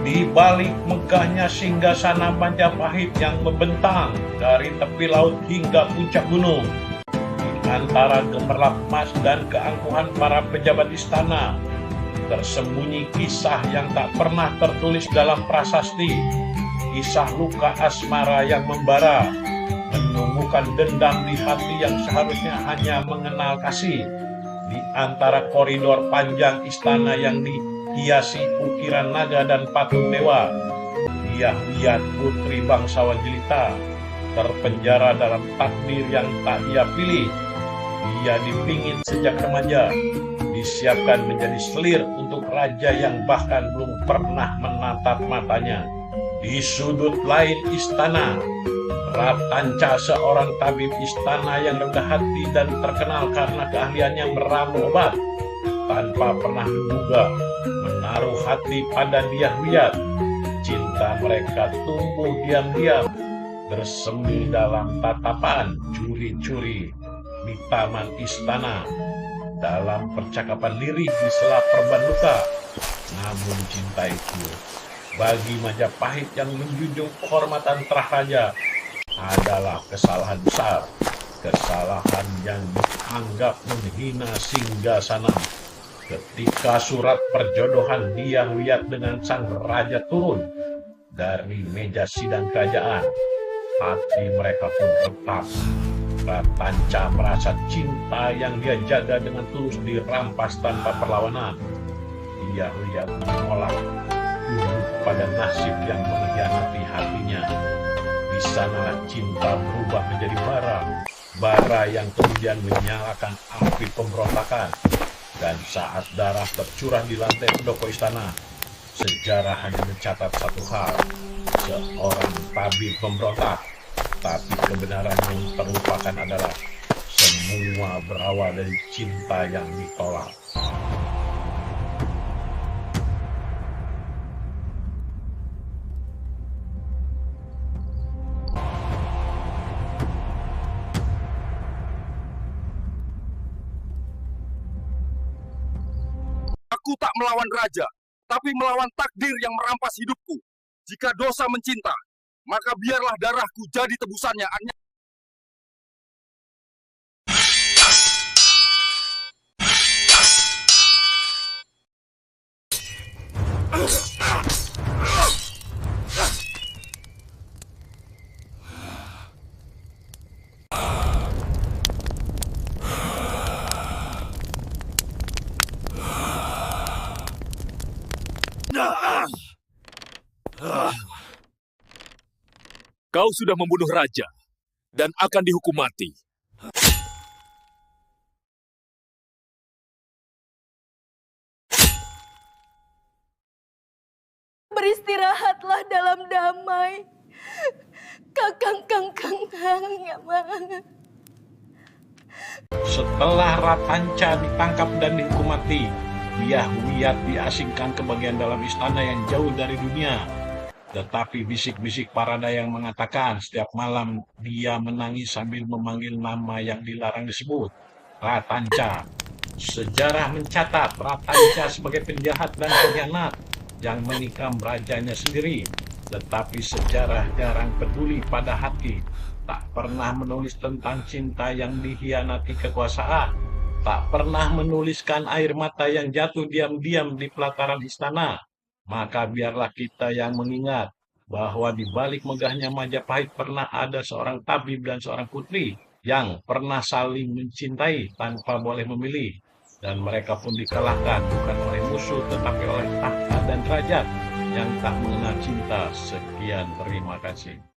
Di balik megahnya singgasana Majapahit yang membentang dari tepi laut hingga puncak gunung, di antara gemerlap emas dan keangkuhan para pejabat istana, tersembunyi kisah yang tak pernah tertulis dalam prasasti, kisah luka asmara yang membara, menumbuhkan dendam di hati yang seharusnya hanya mengenal kasih. Di antara koridor panjang istana yang dihiasi ukiran naga dan patung dewa, Yahwiyat putri bangsawan jelita terpenjara dalam takdir yang tak ia pilih. Ia dipingit sejak remaja, disiapkan menjadi selir untuk raja yang bahkan belum pernah menatap matanya. Di sudut lain istana, Ratanca, seorang tabib istana yang rendah hati dan terkenal karena keahliannya meramu obat, tanpa pernah menduga menaruh hati pada Yahwiyat. Cinta mereka tumbuh diam-diam, bersemi dalam tatapan curi-curi di taman istana, dalam percakapan lirih di sela perbanduka. Namun cinta itu bagi Majapahit yang menjunjung kehormatan terah raja adalah kesalahan besar, kesalahan yang dianggap menghina singgasana. Ketika surat perjodohan Yahwiyat dengan sang raja turun dari meja sidang kerajaan, hati mereka pun retak. Ratanca merasa cinta yang dia jaga dengan tulus dirampas tanpa perlawanan. Yahwiyat menolak, tunduk pada nasib yang mengkhianati hatinya. Di sanalah cinta berubah menjadi bara yang kemudian menyalakan api pemberontakan. Dan saat darah tercurah di lantai pendopo istana, sejarah hanya mencatat satu hal: seorang tabib pemberontak. Tapi kebenaran yang terlupakan adalah semua berawal dari cinta yang ditolak. Aku tak melawan raja, tapi melawan takdir yang merampas hidupku. Jika dosa mencinta, maka biarlah darahku jadi tebusannya. Kau sudah membunuh raja dan akan dihukum mati. Beristirahatlah dalam damai, Kakang. Setelah Ratanca ditangkap dan dihukum mati, Yahwiyat diasingkan ke bagian dalam istana yang jauh dari dunia. Tetapi bisik-bisik para dayang mengatakan setiap malam dia menangis sambil memanggil nama yang dilarang disebut, Ratanca. Sejarah mencatat Ratanca sebagai penjahat dan pengkhianat yang menikam rajanya sendiri. Tetapi sejarah jarang peduli pada hati, tak pernah menulis tentang cinta yang dikhianati kekuasaan, tak pernah menuliskan air mata yang jatuh diam-diam di pelataran istana. Maka biarlah kita yang mengingat bahwa di balik megahnya Majapahit pernah ada seorang tabib dan seorang putri yang pernah saling mencintai tanpa boleh memilih. Dan mereka pun dikalahkan bukan oleh musuh tetapi oleh tahta dan derajat yang tak mengenal cinta. Sekian, terima kasih.